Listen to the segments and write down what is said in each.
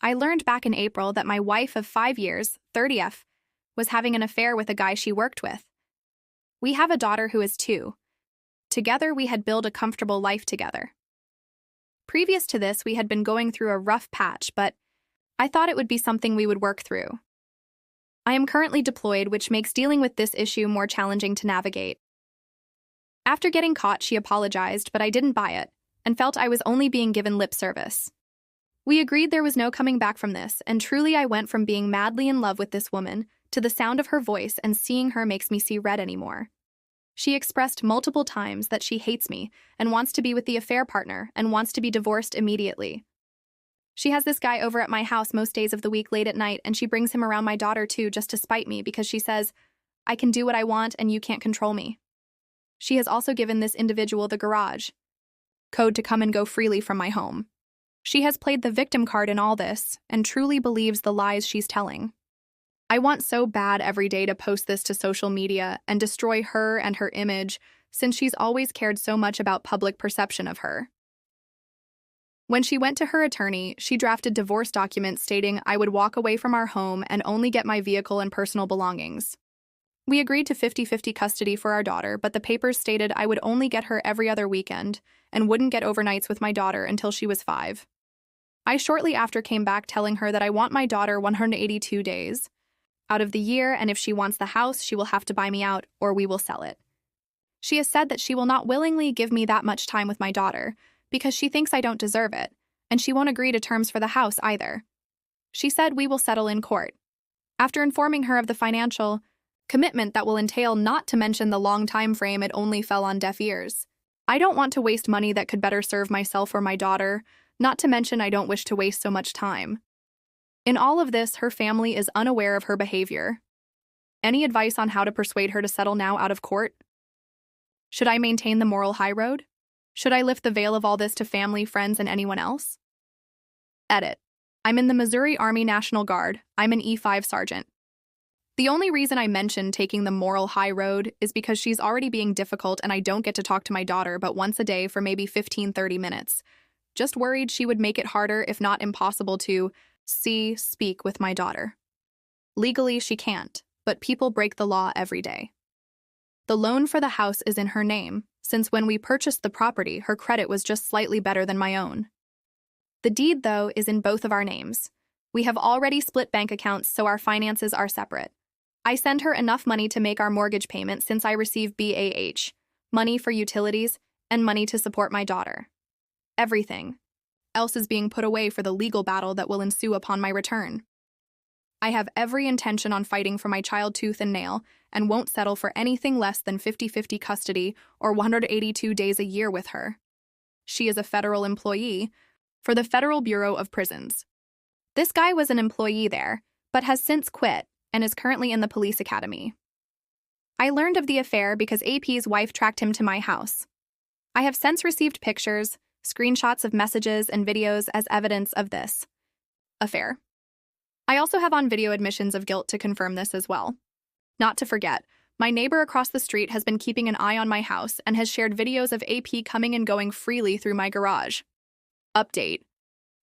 I learned back in April that my wife of 5 years, 30th, was having an affair with a guy she worked with. We have a daughter who is 2. Together, we had built a comfortable life together. Previous to this, we had been going through a rough patch, but I thought it would be something we would work through. I am currently deployed, which makes dealing with this issue more challenging to navigate. After getting caught, she apologized, but I didn't buy it, and felt I was only being given lip service. We agreed there was no coming back from this, and truly I went from being madly in love with this woman to the sound of her voice, and seeing her makes me see red anymore. She expressed multiple times that she hates me and wants to be with the affair partner and wants to be divorced immediately. She has this guy over at my house most days of the week late at night, and she brings him around my daughter too just to spite me because she says, I can do what I want and you can't control me. She has also given this individual the garage code to come and go freely from my home. She has played the victim card in all this and truly believes the lies she's telling. I want so bad every day to post this to social media and destroy her and her image, since she's always cared so much about public perception of her. When she went to her attorney, she drafted divorce documents stating I would walk away from our home and only get my vehicle and personal belongings. We agreed to 50-50 custody for our daughter, but the papers stated I would only get her every other weekend and wouldn't get overnights with my daughter until she was 5. I shortly after came back telling her that I want my daughter 182 days out of the year, and if she wants the house, she will have to buy me out or we will sell it. She has said that she will not willingly give me that much time with my daughter because she thinks I don't deserve it, and she won't agree to terms for the house either. She said we will settle in court. After informing her of the financial commitment that will entail, not to mention the long time frame, it only fell on deaf ears. I don't want to waste money that could better serve myself or my daughter, not to mention I don't wish to waste so much time. In all of this, her family is unaware of her behavior. Any advice on how to persuade her to settle now out of court? Should I maintain the moral high road? Should I lift the veil of all this to family, friends, and anyone else? Edit. I'm in the Missouri Army National Guard. I'm an E5 sergeant. The only reason I mentioned taking the moral high road is because she's already being difficult and I don't get to talk to my daughter but once a day for maybe 15-30 minutes. Just worried she would make it harder, if not impossible, to speak with my daughter. Legally, she can't, but people break the law every day. The loan for the house is in her name, since when we purchased the property, her credit was just slightly better than my own. The deed, though, is in both of our names. We have already split bank accounts, so our finances are separate. I send her enough money to make our mortgage payment since I receive BAH, money for utilities, and money to support my daughter. Everything else is being put away for the legal battle that will ensue upon my return. I have every intention on fighting for my child tooth and nail and won't settle for anything less than 50-50 custody or 182 days a year with her. She is a federal employee for the Federal Bureau of Prisons. This guy was an employee there, but has since quit and is currently in the police academy. I learned of the affair because AP's wife tracked him to my house. I have since received pictures, screenshots of messages, and videos as evidence of this affair. I also have on video admissions of guilt to confirm this as well. Not to forget, my neighbor across the street has been keeping an eye on my house and has shared videos of AP coming and going freely through my garage. Update.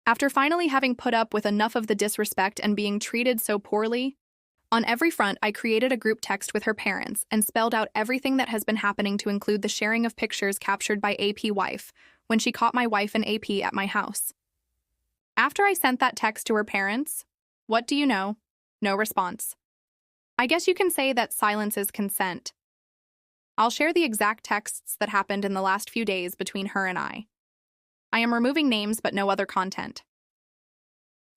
After finally having put up with enough of the disrespect and being treated so poorly, on every front I created a group text with her parents and spelled out everything that has been happening to include the sharing of pictures captured by AP wife when she caught my wife and AP at my house. After I sent that text to her parents, what do you know? No response. I guess you can say that silence is consent. I'll share the exact texts that happened in the last few days between her and I. I am removing names but no other content.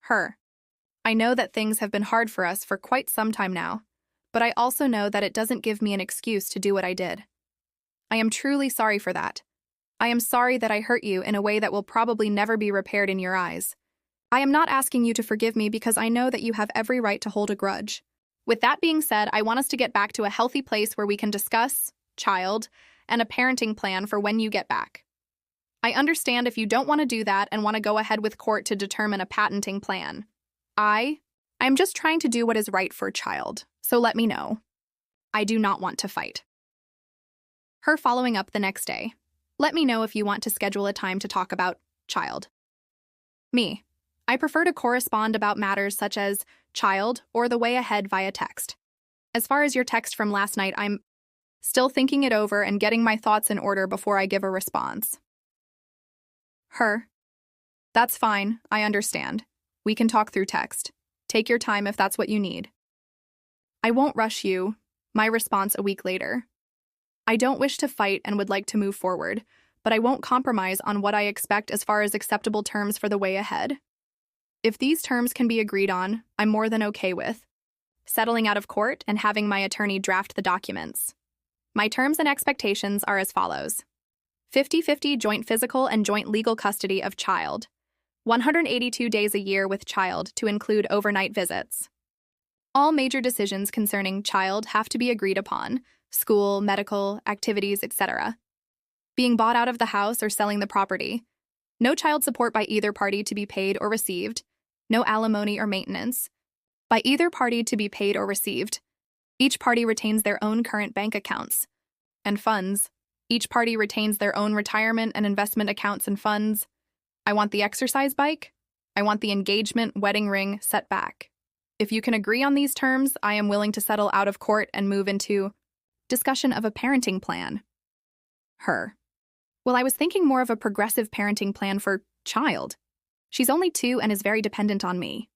Her. I know that things have been hard for us for quite some time now, but I also know that it doesn't give me an excuse to do what I did. I am truly sorry for that. I am sorry that I hurt you in a way that will probably never be repaired in your eyes. I am not asking you to forgive me because I know that you have every right to hold a grudge. With that being said, I want us to get back to a healthy place where we can discuss child and a parenting plan for when you get back. I understand if you don't want to do that and want to go ahead with court to determine a patenting plan. I'm just trying to do what is right for child, so let me know. I do not want to fight. Her following up the next day. Let me know if you want to schedule a time to talk about child. Me. I prefer to correspond about matters such as child or the way ahead via text. As far as your text from last night, I'm still thinking it over and getting my thoughts in order before I give a response. Her. That's fine, I understand. We can talk through text. Take your time if that's what you need. I won't rush you. My response a week later. I don't wish to fight and would like to move forward, but I won't compromise on what I expect as far as acceptable terms for the way ahead. If these terms can be agreed on, I'm more than okay with settling out of court and having my attorney draft the documents. My terms and expectations are as follows. 50-50 joint physical and joint legal custody of child. 182 days a year with child to include overnight visits. All major decisions concerning child have to be agreed upon, school, medical, activities, etc. Being bought out of the house or selling the property. No child support by either party to be paid or received. No alimony or maintenance. By either party to be paid or received. Each party retains their own current bank accounts and funds. Each party retains their own retirement and investment accounts and funds. I want the exercise bike. I want the engagement wedding ring set back. If you can agree on these terms, I am willing to settle out of court and move into discussion of a parenting plan. Her. Well, I was thinking more of a progressive parenting plan for child. She's only 2 and is very dependent on me.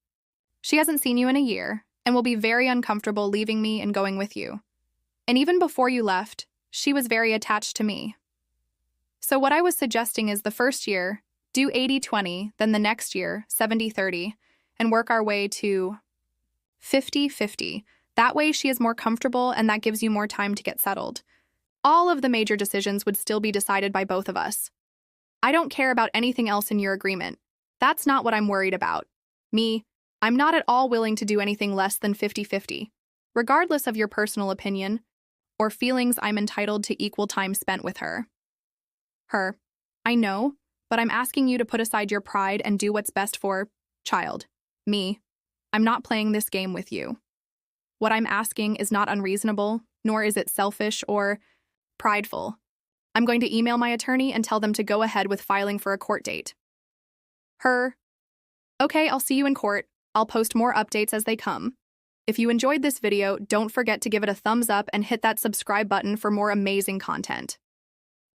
She hasn't seen you in a year and will be very uncomfortable leaving me and going with you. And even before you left, she was very attached to me. So what I was suggesting is the first year, do 80-20, then the next year, 70-30, and work our way to 50-50. That way she is more comfortable and that gives you more time to get settled. All of the major decisions would still be decided by both of us. I don't care about anything else in your agreement. That's not what I'm worried about. Me, I'm not at all willing to do anything less than 50-50. Regardless of your personal opinion or feelings, I'm entitled to equal time spent with her. Her. I know, but I'm asking you to put aside your pride and do what's best for child. Me. I'm not playing this game with you. What I'm asking is not unreasonable, nor is it selfish or prideful. I'm going to email my attorney and tell them to go ahead with filing for a court date. Her. Okay, I'll see you in court. I'll post more updates as they come. If you enjoyed this video, don't forget to give it a thumbs up and hit that subscribe button for more amazing content.